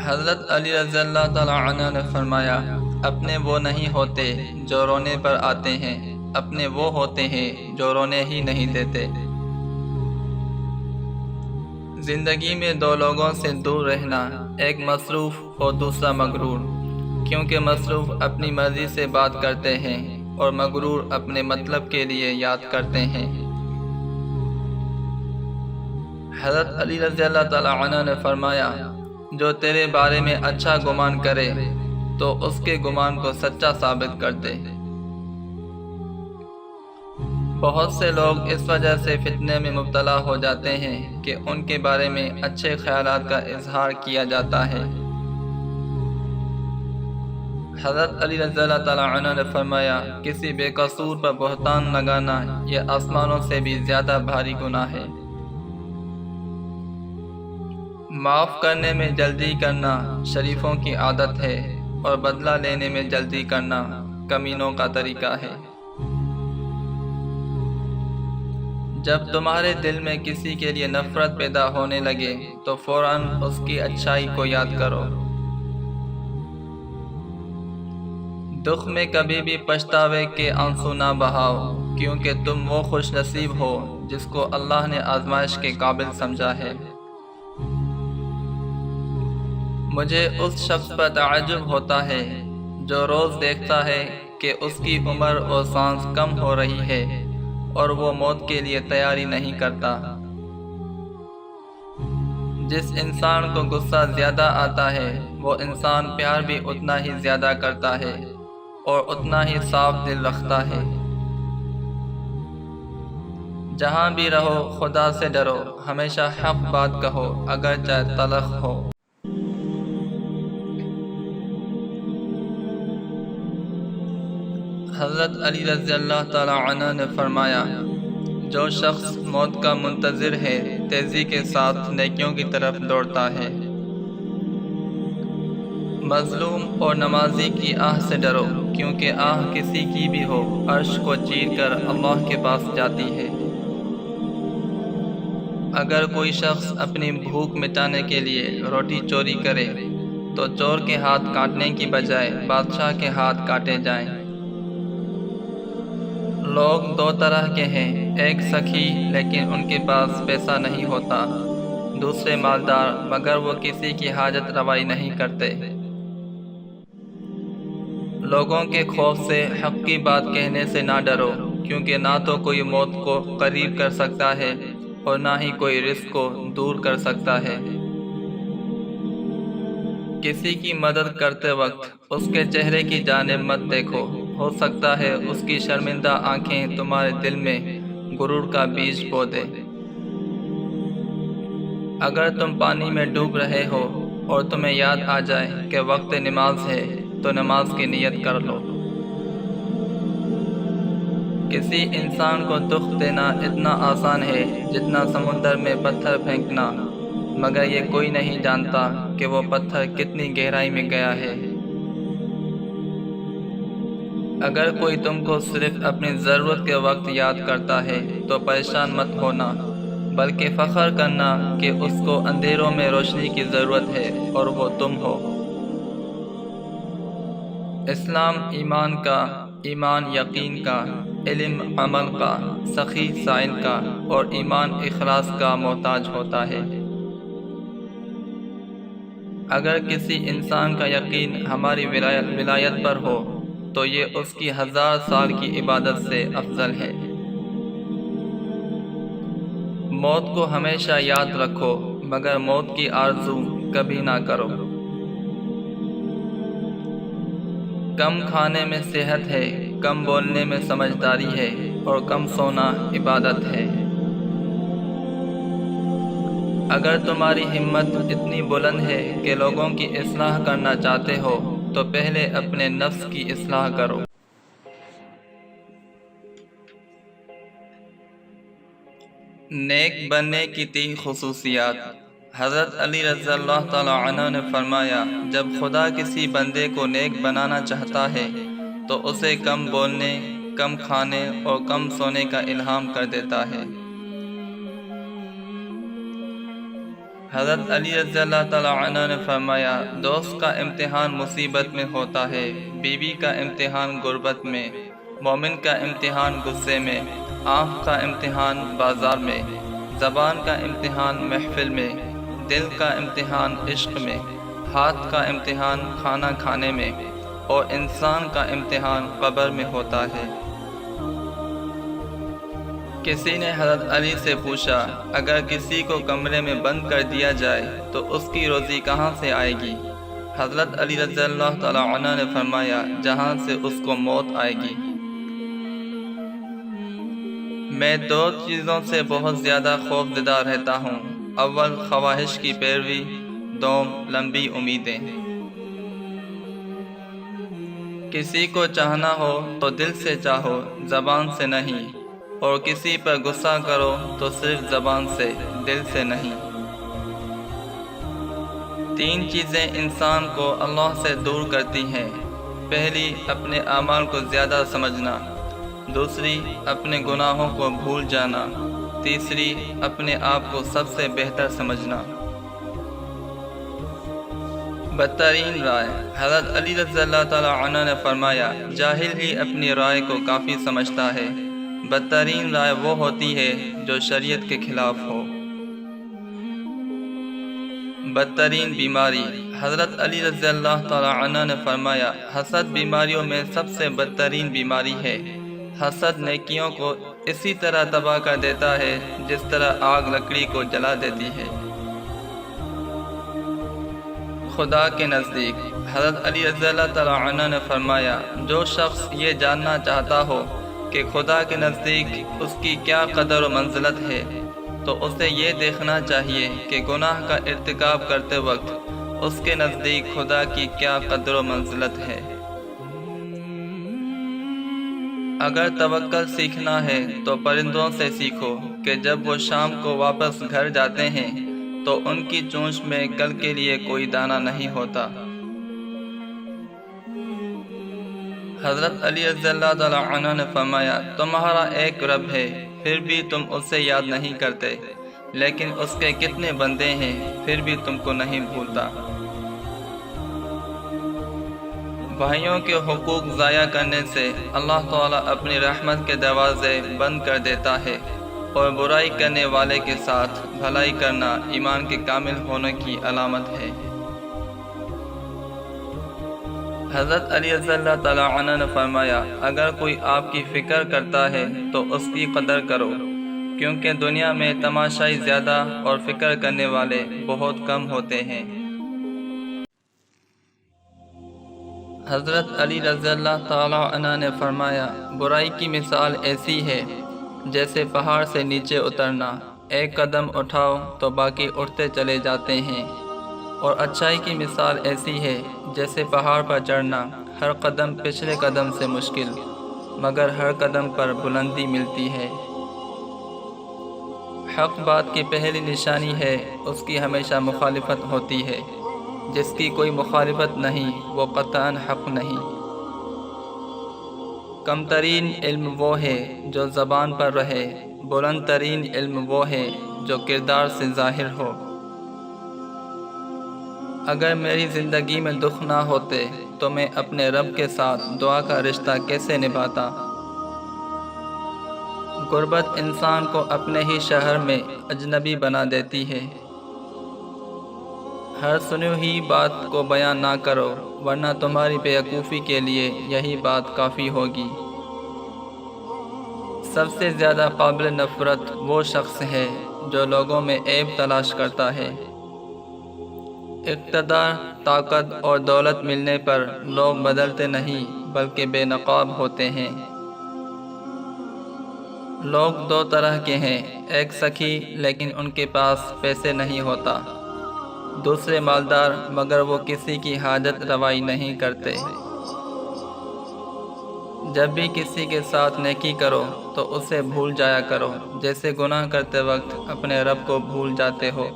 حضرت علی رضی اللہ تعالی عنہ نے فرمایا، اپنے وہ نہیں ہوتے جو رونے پر آتے ہیں، اپنے وہ ہوتے ہیں جو رونے ہی نہیں دیتے۔ زندگی میں دو لوگوں سے دور رہنا، ایک مصروف اور دوسرا مغرور، کیونکہ مصروف اپنی مرضی سے بات کرتے ہیں اور مغرور اپنے مطلب کے لیے یاد کرتے ہیں۔ حضرت علی رضی اللہ تعالی عنہ نے فرمایا، جو تیرے بارے میں اچھا گمان کرے تو اس کے گمان کو سچا ثابت کر دے۔ بہت سے لوگ اس وجہ سے فتنے میں مبتلا ہو جاتے ہیں کہ ان کے بارے میں اچھے خیالات کا اظہار کیا جاتا ہے۔ حضرت علی رضی اللہ تعالی عنہ نے فرمایا، کسی بے قصور پر بہتان لگانا یہ آسمانوں سے بھی زیادہ بھاری گناہ ہے۔ معاف کرنے میں جلدی کرنا شریفوں کی عادت ہے، اور بدلہ لینے میں جلدی کرنا کمینوں کا طریقہ ہے۔ جب تمہارے دل میں کسی کے لیے نفرت پیدا ہونے لگے تو فوراً اس کی اچھائی کو یاد کرو۔ دکھ میں کبھی بھی پچھتاوے کے آنسو نہ بہاؤ، کیونکہ تم وہ خوش نصیب ہو جس کو اللہ نے آزمائش کے قابل سمجھا ہے۔ مجھے اس شخص پر تعجب ہوتا ہے جو روز دیکھتا ہے کہ اس کی عمر اور سانس کم ہو رہی ہے اور وہ موت کے لیے تیاری نہیں کرتا۔ جس انسان کو غصہ زیادہ آتا ہے وہ انسان پیار بھی اتنا ہی زیادہ کرتا ہے اور اتنا ہی صاف دل رکھتا ہے۔ جہاں بھی رہو خدا سے ڈرو، ہمیشہ حق بات کہو اگرچہ تلخ ہو۔ حضرت علی رضی اللہ تعالی عنہ نے فرمایا، جو شخص موت کا منتظر ہے تیزی کے ساتھ نیکیوں کی طرف دوڑتا ہے۔ مظلوم اور نمازی کی آہ سے ڈرو، کیونکہ آہ کسی کی بھی ہو عرش کو چیر کر اللہ کے پاس جاتی ہے۔ اگر کوئی شخص اپنی بھوک مٹانے کے لیے روٹی چوری کرے تو چور کے ہاتھ کاٹنے کی بجائے بادشاہ کے ہاتھ کاٹے جائیں۔ لوگ دو طرح کے ہیں، ایک سخی لیکن ان کے پاس پیسہ نہیں ہوتا، دوسرے مالدار مگر وہ کسی کی حاجت روائی نہیں کرتے۔ لوگوں کے خوف سے حق کی بات کہنے سے نہ ڈرو، کیونکہ نہ تو کوئی موت کو قریب کر سکتا ہے اور نہ ہی کوئی رزق کو دور کر سکتا ہے۔ کسی کی مدد کرتے وقت اس کے چہرے کی جانب مت دیکھو، ہو سکتا ہے اس کی شرمندہ آنکھیں تمہارے دل میں غرور کا بیج بو دے۔ اگر تم پانی میں ڈوب رہے ہو اور تمہیں یاد آ جائے کہ وقت نماز ہے تو نماز کی نیت کر لو۔ کسی انسان کو دکھ دینا اتنا آسان ہے جتنا سمندر میں پتھر پھینکنا، مگر یہ کوئی نہیں جانتا کہ وہ پتھر کتنی گہرائی میں گیا ہے۔ اگر کوئی تم کو صرف اپنی ضرورت کے وقت یاد کرتا ہے تو پریشان مت ہونا، بلکہ فخر کرنا کہ اس کو اندھیروں میں روشنی کی ضرورت ہے اور وہ تم ہو۔ اسلام ایمان کا، ایمان یقین کا، علم عمل کا، سخی سائل کا اور ایمان اخلاص کا محتاج ہوتا ہے۔ اگر کسی انسان کا یقین ہماری ولایت پر ہو تو یہ اس کی 1000 سال کی عبادت سے افضل ہے۔ موت کو ہمیشہ یاد رکھو، مگر موت کی آرزو کبھی نہ کرو۔ کم کھانے میں صحت ہے، کم بولنے میں سمجھداری ہے اور کم سونا عبادت ہے۔ اگر تمہاری ہمت اتنی بلند ہے کہ لوگوں کی اصلاح کرنا چاہتے ہو تو پہلے اپنے نفس کی اصلاح کرو۔ نیک بننے کی 3 خصوصیات۔ حضرت علی رضی اللہ تعالی عنہ نے فرمایا، جب خدا کسی بندے کو نیک بنانا چاہتا ہے تو اسے کم بولنے، کم کھانے اور کم سونے کا الہام کر دیتا ہے۔ حضرت علی رضی اللہ تعالیٰ عنہ نے فرمایا، دوست کا امتحان مصیبت میں ہوتا ہے، بیوی کا امتحان غربت میں، مومن کا امتحان غصے میں، آنکھ کا امتحان بازار میں، زبان کا امتحان محفل میں، دل کا امتحان عشق میں، ہاتھ کا امتحان کھانا کھانے میں، اور انسان کا امتحان قبر میں ہوتا ہے۔ کسی نے حضرت علی سے پوچھا، اگر کسی کو کمرے میں بند کر دیا جائے تو اس کی روزی کہاں سے آئے گی؟ حضرت علی رضی اللہ تعالیٰ عنہ نے فرمایا، جہاں سے اس کو موت آئے گی۔ میں دو چیزوں سے بہت زیادہ خوف زدہ رہتا ہوں، اول خواہش کی پیروی، دوم لمبی امیدیں۔ کسی کو چاہنا ہو تو دل سے چاہو، زبان سے نہیں، اور کسی پر غصہ کرو تو صرف زبان سے، دل سے نہیں۔ تین چیزیں انسان کو اللہ سے دور کرتی ہیں، پہلی اپنے اعمال کو زیادہ سمجھنا، دوسری اپنے گناہوں کو بھول جانا، تیسری اپنے آپ کو سب سے بہتر سمجھنا۔ بدترین رائے، حضرت علی رضی اللہ تعالیٰ عنہ نے فرمایا، جاہل ہی اپنی رائے کو کافی سمجھتا ہے، بدترین رائے وہ ہوتی ہے جو شریعت کے خلاف ہو۔ بدترین بیماری، حضرت علی رضی اللہ تعالیٰ عنہ نے فرمایا، حسد بیماریوں میں سب سے بدترین بیماری ہے۔ حسد نیکیوں کو اسی طرح تباہ کر دیتا ہے جس طرح آگ لکڑی کو جلا دیتی ہے۔ خدا کے نزدیک، حضرت علی رضی اللہ تعالیٰ عنہ نے فرمایا، جو شخص یہ جاننا چاہتا ہو کہ خدا کے نزدیک اس کی کیا قدر و منزلت ہے، تو اسے یہ دیکھنا چاہیے کہ گناہ کا ارتکاب کرتے وقت اس کے نزدیک خدا کی کیا قدر و منزلت ہے۔ اگر توکل سیکھنا ہے تو پرندوں سے سیکھو کہ جب وہ شام کو واپس گھر جاتے ہیں تو ان کی چونچ میں کل کے لیے کوئی دانہ نہیں ہوتا۔ حضرت علی رضی اللہ تعالیٰ عنہ نے فرمایا، تمہارا ایک رب ہے، پھر بھی تم اسے یاد نہیں کرتے، لیکن اس کے کتنے بندے ہیں، پھر بھی تم کو نہیں بھولتا۔ بھائیوں کے حقوق ضائع کرنے سے اللہ تعالیٰ اپنی رحمت کے دروازے بند کر دیتا ہے، اور برائی کرنے والے کے ساتھ بھلائی کرنا ایمان کے کامل ہونے کی علامت ہے۔ حضرت علی رضی اللہ تعالیٰ عنہ نے فرمایا، اگر کوئی آپ کی فکر کرتا ہے تو اس کی قدر کرو، کیونکہ دنیا میں تماشائی زیادہ اور فکر کرنے والے بہت کم ہوتے ہیں۔ حضرت علی رضی اللہ تعالیٰ عنہ نے فرمایا، برائی کی مثال ایسی ہے جیسے پہاڑ سے نیچے اترنا، ایک قدم اٹھاؤ تو باقی اٹھتے چلے جاتے ہیں، اور اچھائی کی مثال ایسی ہے جیسے پہاڑ پر چڑھنا، ہر قدم پچھلے قدم سے مشکل، مگر ہر قدم پر بلندی ملتی ہے۔ حق بات کی پہلی نشانی ہے، اس کی ہمیشہ مخالفت ہوتی ہے، جس کی کوئی مخالفت نہیں وہ قطعاً حق نہیں۔ کم ترین علم وہ ہے جو زبان پر رہے، بلند ترین علم وہ ہے جو کردار سے ظاہر ہو۔ اگر میری زندگی میں دکھ نہ ہوتے تو میں اپنے رب کے ساتھ دعا کا رشتہ کیسے نبھاتا؟ غربت انسان کو اپنے ہی شہر میں اجنبی بنا دیتی ہے۔ ہر سنی ہوئی بات کو بیان نہ کرو، ورنہ تمہاری بیوقوفی کے لیے یہی بات کافی ہوگی۔ سب سے زیادہ قابل نفرت وہ شخص ہے جو لوگوں میں عیب تلاش کرتا ہے۔ اقتدار، طاقت اور دولت ملنے پر لوگ بدلتے نہیں بلکہ بے نقاب ہوتے ہیں۔ لوگ دو طرح کے ہیں، ایک سخی لیکن ان کے پاس پیسے نہیں ہوتا، دوسرے مالدار مگر وہ کسی کی حاجت روائی نہیں کرتے۔ جب بھی کسی کے ساتھ نیکی کرو تو اسے بھول جایا کرو، جیسے گناہ کرتے وقت اپنے رب کو بھول جاتے ہو۔